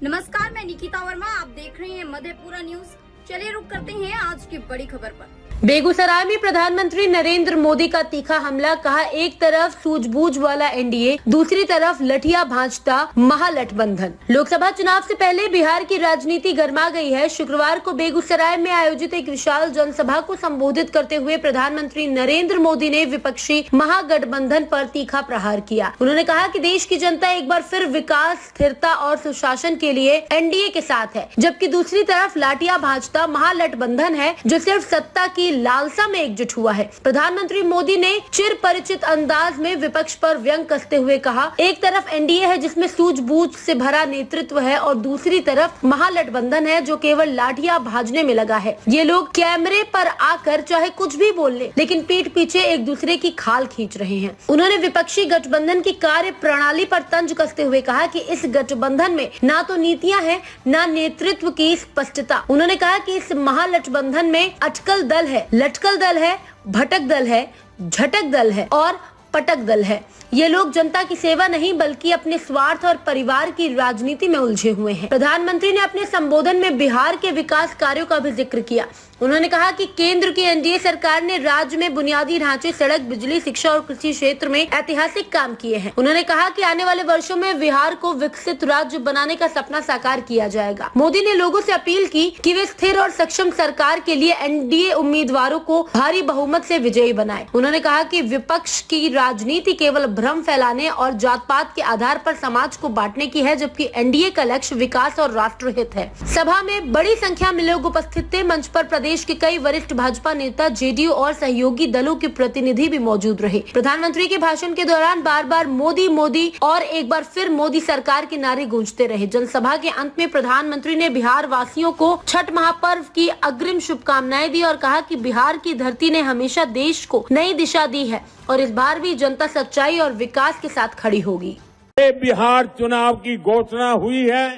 नमस्कार, मैं निकिता वर्मा। आप देख रहे हैं मधेपुरा न्यूज। चलिए रुक करते हैं आज की बड़ी खबर पर। बेगूसराय में प्रधानमंत्री नरेंद्र मोदी का तीखा हमला। कहा, एक तरफ सूझबूझ वाला एनडीए, दूसरी तरफ लठिया भांजता महागठबंधन। लोकसभा चुनाव से पहले बिहार की राजनीति गर्मा गई है। शुक्रवार को बेगूसराय में आयोजित एक विशाल जनसभा को संबोधित करते हुए प्रधानमंत्री नरेंद्र मोदी ने विपक्षी महागठबंधन पर तीखा प्रहार किया। उन्होंने कहा कि देश की जनता एक बार फिर विकास, स्थिरता और सुशासन के लिए एनडीए के साथ है, जबकि दूसरी तरफ लाठिया भांजता महागठबंधन है जो सिर्फ सत्ता की लालसा में एकजुट हुआ है। प्रधानमंत्री मोदी ने चिर परिचित अंदाज में विपक्ष पर व्यंग कसते हुए कहा, एक तरफ एनडीए है जिसमें सूझबूझ से भरा नेतृत्व है और दूसरी तरफ महागठबंधन है जो केवल लाठियां भाजने में लगा है। ये लोग कैमरे पर आकर चाहे कुछ भी बोल ले, लेकिन पीठ पीछे एक दूसरे की खाल खींच रहे हैं। उन्होंने विपक्षी गठबंधन की कार्य प्रणाली पर तंज कसते हुए कहा कि इस गठबंधन में ना तो नीतियां हैं, ना नेतृत्व की स्पष्टता। उन्होंने कहा कि इस महागठबंधन में अटकल दल है, लटकल दल है, भटक दल है, झटक दल है और पटक दल है। ये लोग जनता की सेवा नहीं बल्कि अपने स्वार्थ और परिवार की राजनीति में उलझे हुए हैं। प्रधानमंत्री ने अपने संबोधन में बिहार के विकास कार्यों का भी जिक्र किया। उन्होंने कहा कि केंद्र की एनडीए सरकार ने राज्य में बुनियादी ढांचे, सड़क, बिजली, शिक्षा और कृषि क्षेत्र में ऐतिहासिक काम किए हैं। उन्होंने कहा कि आने वाले वर्षों में बिहार को विकसित राज्य बनाने का सपना साकार किया जाएगा। मोदी ने लोगों से अपील की कि वे स्थिर और सक्षम सरकार के लिए एनडीए उम्मीदवारों को भारी बहुमत से विजयी बनाए। उन्होंने कहा कि विपक्ष की राजनीति केवल भ्रम फैलाने और जात पात के आधार पर समाज को बांटने की है, जबकि एनडीए का लक्ष्य विकास और राष्ट्रहित है। सभा में बड़ी संख्या में लोग उपस्थित थे। मंच पर प्रदेश के कई वरिष्ठ भाजपा नेता, जेडीयू और सहयोगी दलों के प्रतिनिधि भी मौजूद रहे। प्रधानमंत्री के भाषण के दौरान बार बार मोदी मोदी और एक बार फिर मोदी सरकार के नारे गूंजते रहे। जनसभा के अंत में प्रधानमंत्री ने बिहार वासियों को छठ महापर्व की अग्रिम शुभकामनाएं दी और कहा कि बिहार की धरती ने हमेशा देश को नई दिशा दी है और इस बार भी जनता सच्चाई और विकास के साथ खड़ी होगी। बिहार चुनाव की घोषणा हुई है,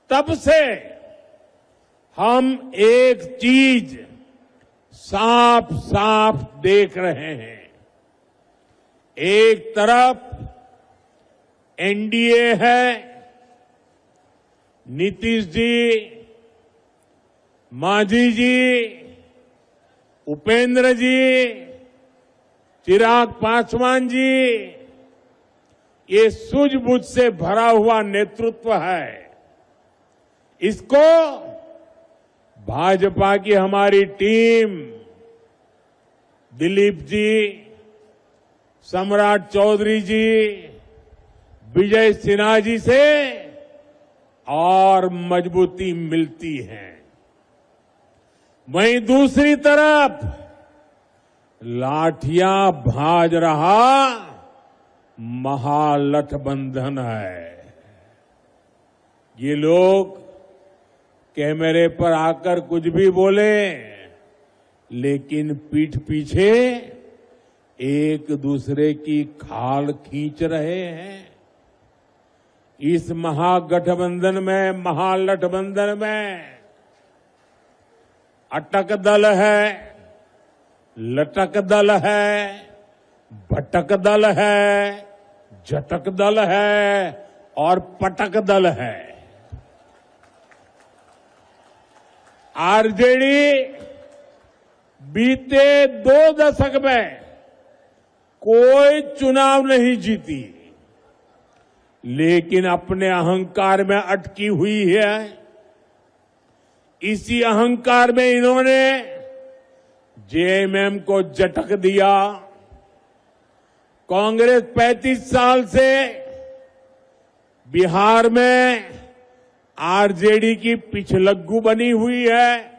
तब से हम एक चीज साफ साफ देख रहे हैं। एक तरफ एनडीए है, नीतीश जी, मांझी जी, उपेंद्र जी, चिराग पासवान जी, ये सूझबूझ से भरा हुआ नेतृत्व है। इसको भाजपा की हमारी टीम, दिलीप जी, सम्राट चौधरी जी, विजय सिन्हा जी से और मजबूती मिलती है। वहीं दूसरी तरफ लाठियां भाज रहा महागठबंधन है। ये लोग कैमरे पर आकर कुछ भी बोले, लेकिन पीठ पीछे एक दूसरे की खाल खींच रहे हैं। इस महागठबंधन में अटक दल है, लटक दल है, भटक दल है, झटक दल है और पटक दल है। आरजेडी बीते 2 दशक में कोई चुनाव नहीं जीती, लेकिन अपने अहंकार में अटकी हुई है। इसी अहंकार में इन्होंने जेएमएम को झटक दिया। कांग्रेस 35 साल से बिहार में आरजेडी की पिछलग्गू बनी हुई है।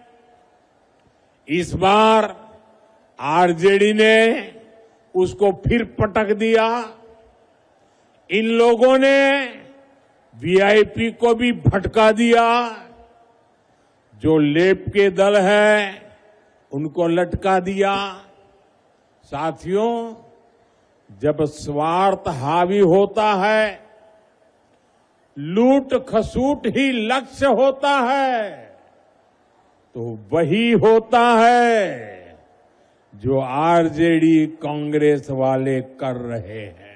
इस बार आरजेडी ने उसको फिर पटक दिया। इन लोगों ने वीआईपी को भी भटका दिया। जो लेप के दल है उनको लटका दिया। साथियों, जब स्वार्थ हावी होता है, लूट खसूट ही लक्ष्य होता है, तो वही होता है जो आरजेडी कांग्रेस वाले कर रहे हैं।